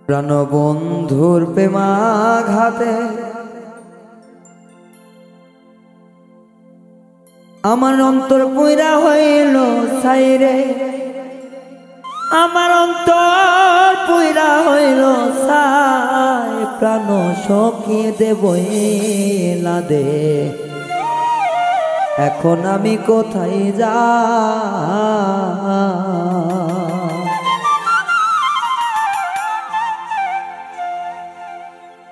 প্রাণবন্ধুর প্রেমাঘাতে আমার অন্তর পুইরা হইল ছাইরে, আমার অন্তর পুইরা হইল ছাই। প্রাণ সখী দেবই লাদে, এখন আমি কোথায় যা।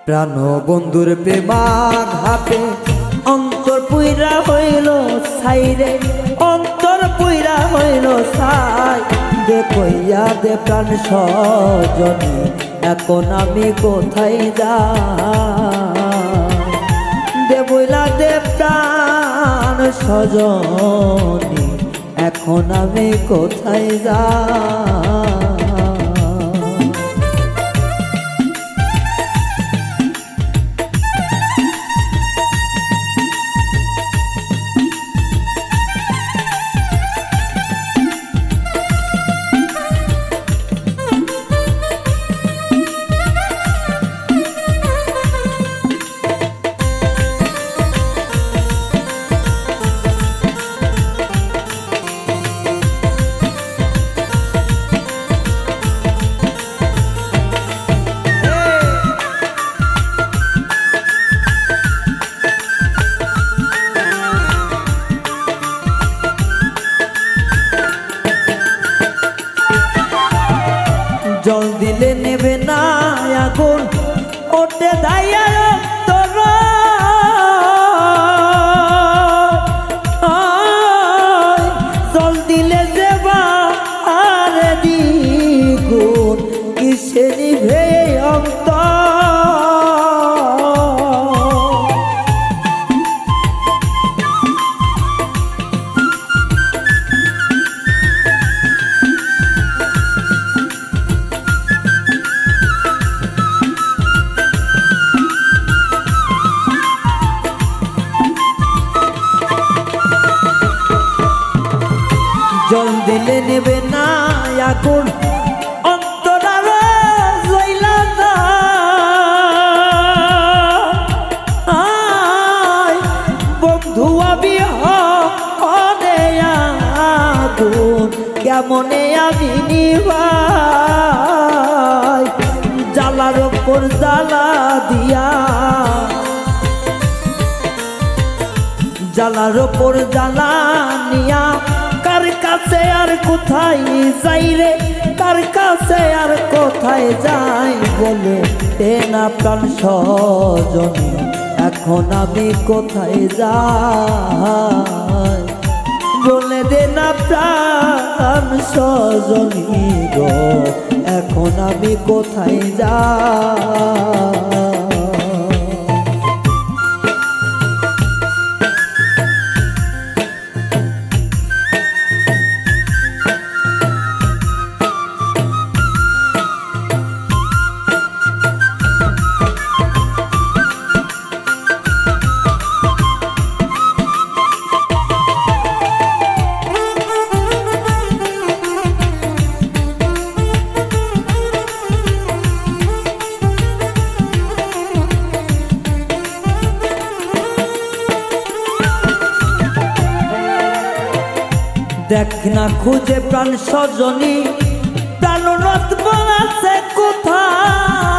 প্রাণ বন্ধুর প্রেমাঘাতে অন্তর পুইরা হইল ছাইরে, অন্তর পুইরা হইল ছাই। দেখইয়া দে প্রাণ সজনী, এখন আমি কোথায় যা। দেবইলা দে প্রাণ সজনী, এখন আমি কোথায় যা। জল দিলে নেবে না আগুন, ওঠে দাইয়া তোর। জল দিলে দেবা আর দ্বিগুণ, কিসে নিভে অন্তর। জল দিলে নেবে না আগুন, অন্তরার জইলা না। বন্ধু আমি হনে আগুন, কেমনে আমি নিভাই। জ্বালার ওপর জ্বালা দিয়া, জ্বালার ওপর জ্বালা নিয়া। কার কাছে আর কোথায় যাই রে, কার কাছে আর কোথায় যাই। বলে দে না প্রাণ সজনী, এখন আমি কোথায় যাই। বলে দে না প্রাণ সজনী গো, এখন আমি কোথায় যাই। দেখ না খুঁজে প্রাণ সজনী, প্রাণনাথ বলাছে কোথায়।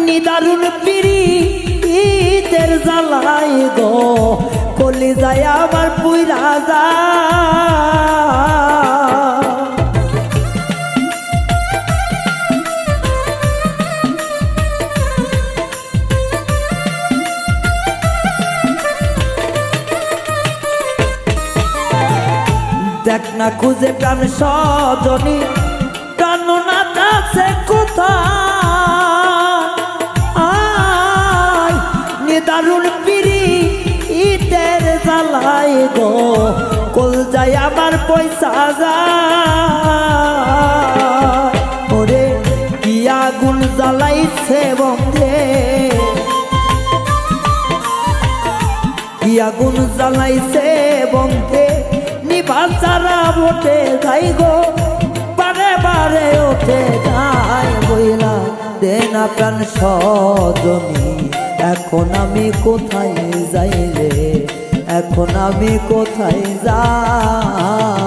নিদারুণ পীড়িতের জ্বালাই গো, কলিজায় আমার পুইরা যায়। দেখ না খুঁজে প্রাণ সজনী, প্রাণনাথ আছে কোথায়। নিদারুণ পীড়িতের জ্বালাই গো, কলজায় আমার পয়সা যায়। ওরে কি আগুন জ্বালাইছে বন্ধে, কি আগুন জ্বালাইছে বন্ধে। নিভা চারা ভোটে যাই গো, পথে যাই বইলা দেনা প্রাণ সজনী এখন আমি কোথায় যাই রে এখন আমি কোথায় যাই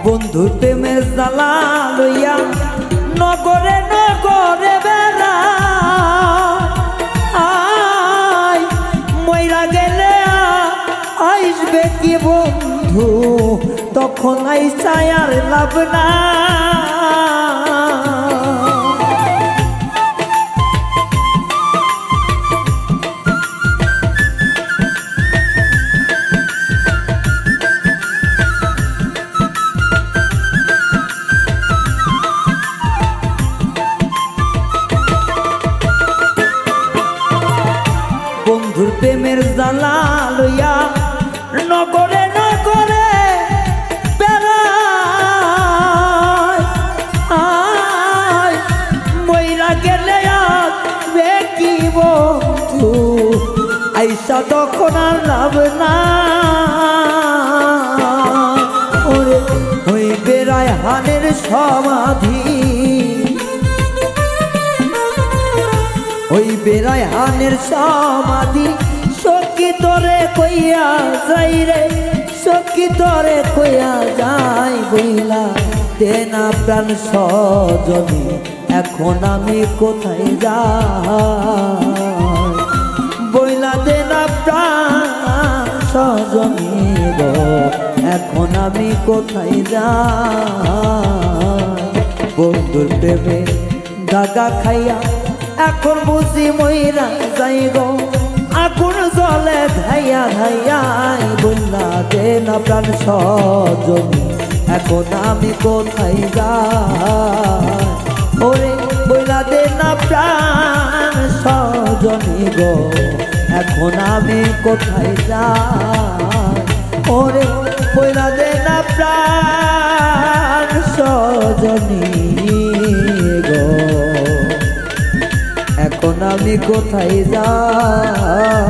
বন্ধুর প্রেমের জ্বালা লইয়া নগরে নগরে বেড়াই মইরা গেলে আসবে কি বন্ধু তখন আইসায় আর লাভ না বন্ধুর প্রেমের জ্বালা লইয়া নগরে নগরে বেড়াই মইরা গেলে আসবে কি বন্ধু আইসা তখন আর লাভ না ওরে ওই বেড়ায় হানের সমাধি ওই বেড়ায় হানের সমাধি সখী তোরে কইয়া যাই রে সখী তোরে কইয়া যাই বইলা দেনা প্রাণ সজনী এখন আমি কোথায় যাই বইলা দেনা প্রাণ সজনী গো এখন আমি কোথায় যাই বন্ধুর প্রেমে দাগা খাইয়া এখন বুঝি মইরা যাই গো আগুন জলে ধাইয়া ধাইয়াই বইলা দেনা প্রাণ সজনী এখন আমি কোথায় যাই ওরে বইলা দেনা প্রাণ সজনী গো এখন আমি কোথায় যাই ওরে বইলা দেনা প্রাণ সজনী গো এখন আমি কোথায় যাই